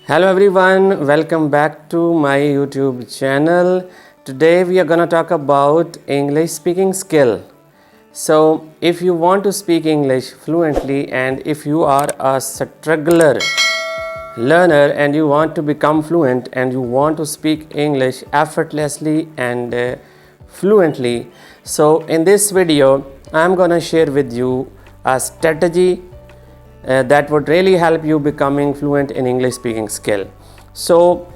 Hello everyone, welcome back to my YouTube channel. Today we are going to talk about English speaking skill. So if you want to speak English fluently and if you are a struggler learner and you want to become fluent and you want to speak English effortlessly and fluently, so in this video I'm going to share with you a strategy that would really help you becoming fluent in English speaking skill. So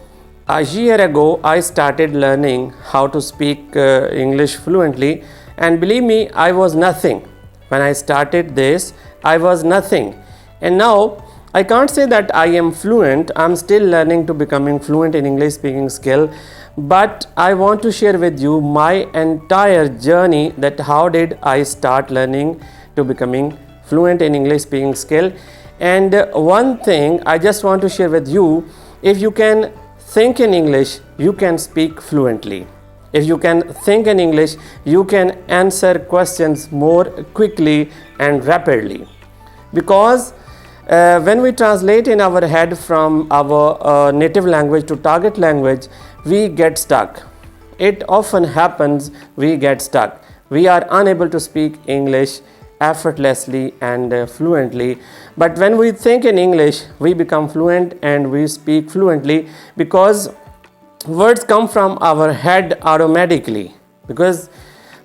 a year ago I started learning how to speak English fluently, and believe me, I was nothing. When I started this, I was nothing, and now I can't say that I am fluent. I'm still learning to becoming fluent in English speaking skill, but I want to share with you my entire journey, that how did I start learning to becoming fluent in English speaking skill. And one thing I just want to share with you: if you can think in English, you can speak fluently. If you can think in English, you can answer questions more quickly and rapidly. Because when we translate in our head from our native language to target language, we get stuck. It often happens, we get stuck. We are unable to speak English effortlessly and fluently. But when we think in English, we become fluent and we speak fluently, because words come from our head automatically, because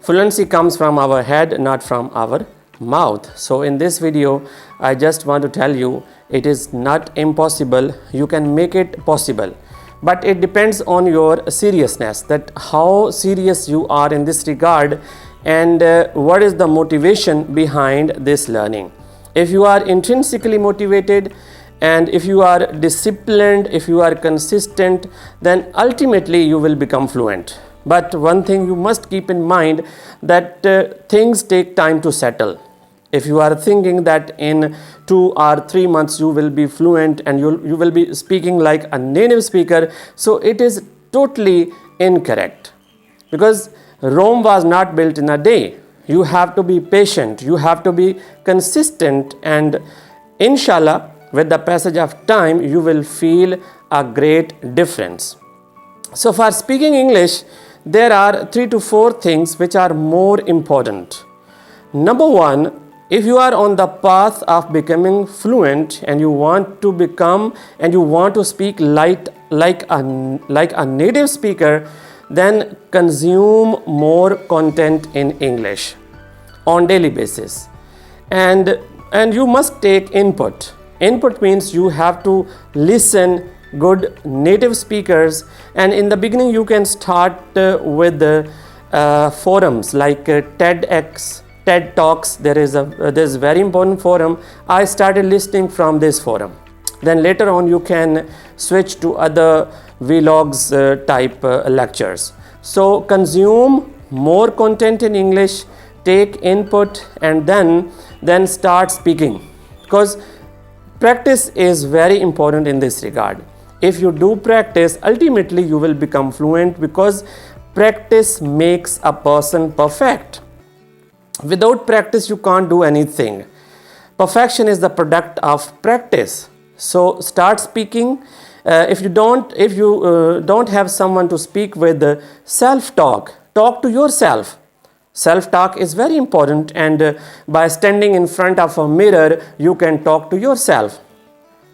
fluency comes from our head, not from our mouth. So in this video I just want to tell you, it is not impossible. You can make it possible, but it depends on your seriousness, that how serious you are in this regard, and what is the motivation behind this learning. If you are intrinsically motivated and if you are disciplined, if you are consistent, then ultimately you will become fluent. But one thing you must keep in mind, that things take time to settle. If you are thinking that in 2 or 3 months you will be fluent and you will be speaking like a native speaker, so it is totally incorrect, because Rome was not built in a day. You have to be patient, you have to be consistent, and inshallah, with the passage of time, you will feel a great difference. So for speaking English, there are 3 to 4 things which are more important. Number 1, if you are on the path of becoming fluent and you want to become and you want to speak like a native speaker, then consume more content in English on daily basis, and you must take input. Input means you have to listen good native speakers, and in the beginning you can start with forums like TEDx, TED Talks. There is a very important forum. I started listening from this forum. Then later on you can switch to other vlogs type lectures. So consume more content in English, take input, and then start speaking, because practice is very important in this regard. If you do practice, ultimately you will become fluent, because practice makes a person perfect. Without practice you can't do anything. Perfection is the product of practice. So start speaking. If you don't have someone to speak with, self-talk, talk to yourself. Self-talk is very important, and by standing in front of a mirror, you can talk to yourself.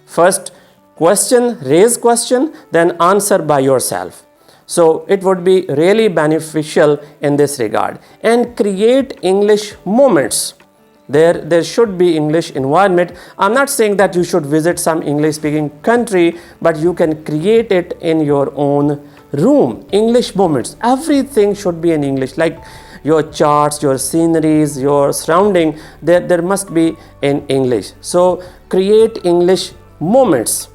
First raise question, then answer by yourself. So it would be really beneficial in this regard. And create English moments. There should be English environment. I'm not saying that you should visit some English speaking country, but you can create it in your own room. English moments. Everything should be in English, like your charts, your sceneries, your surrounding, there must be in English. So create English moments.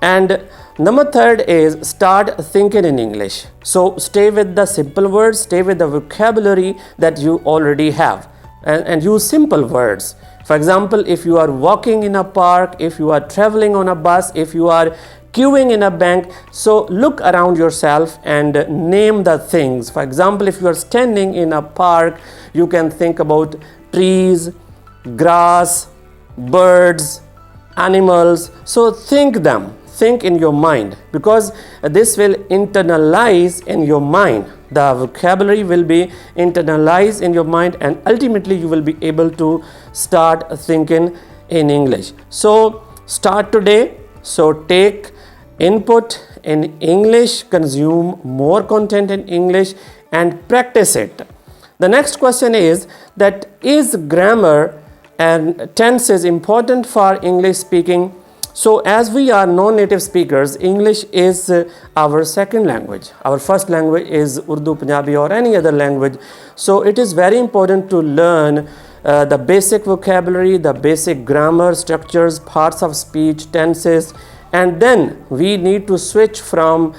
And number 3 is start thinking in English. So stay with the simple words, stay with the vocabulary that you already have, and use simple words. For example, if you are walking in a park, if you are traveling on a bus, if you are queuing in a bank, so look around yourself and name the things. For example, if you are standing in a park, you can think about trees, grass, birds, animals. So think think in your mind, because this will internalize in your mind. The vocabulary will be internalized in your mind, and ultimately you will be able to start thinking in English. So start today. So take input in English, consume more content in English, and practice it. The next question is that is grammar and tenses important for English speaking? So as we are non-native speakers, English is our second language. Our first language is Urdu, Punjabi, or any other language. So it is very important to learn the basic vocabulary, the basic grammar, structures, parts of speech, tenses, and then we need to switch from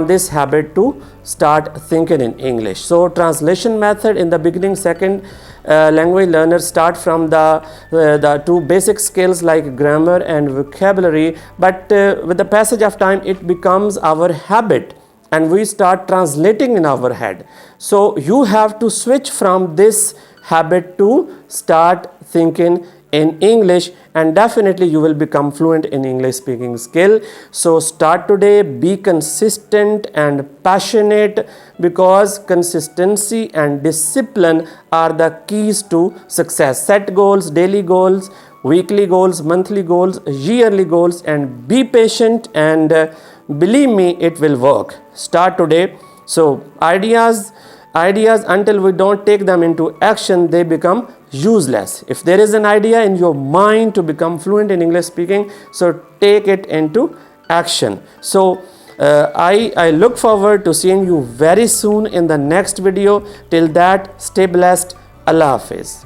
this habit to start thinking in English. So translation method in the beginning, second language learners start from the two basic skills like grammar and vocabulary, but with the passage of time it becomes our habit and we start translating in our head. So you have to switch from this habit to start thinking in English, and definitely you will become fluent in English speaking skill. So start today, be consistent and passionate, because consistency and discipline are the keys to success. Set goals, daily goals, weekly goals, monthly goals, yearly goals, and be patient, and believe me, it will work. Start today. So ideas, until we don't take them into action, they become useless. If there is an idea in your mind to become fluent in English speaking, so take it into action. So I look forward to seeing you very soon in the next video. Till that, stay blessed. Allah Hafiz.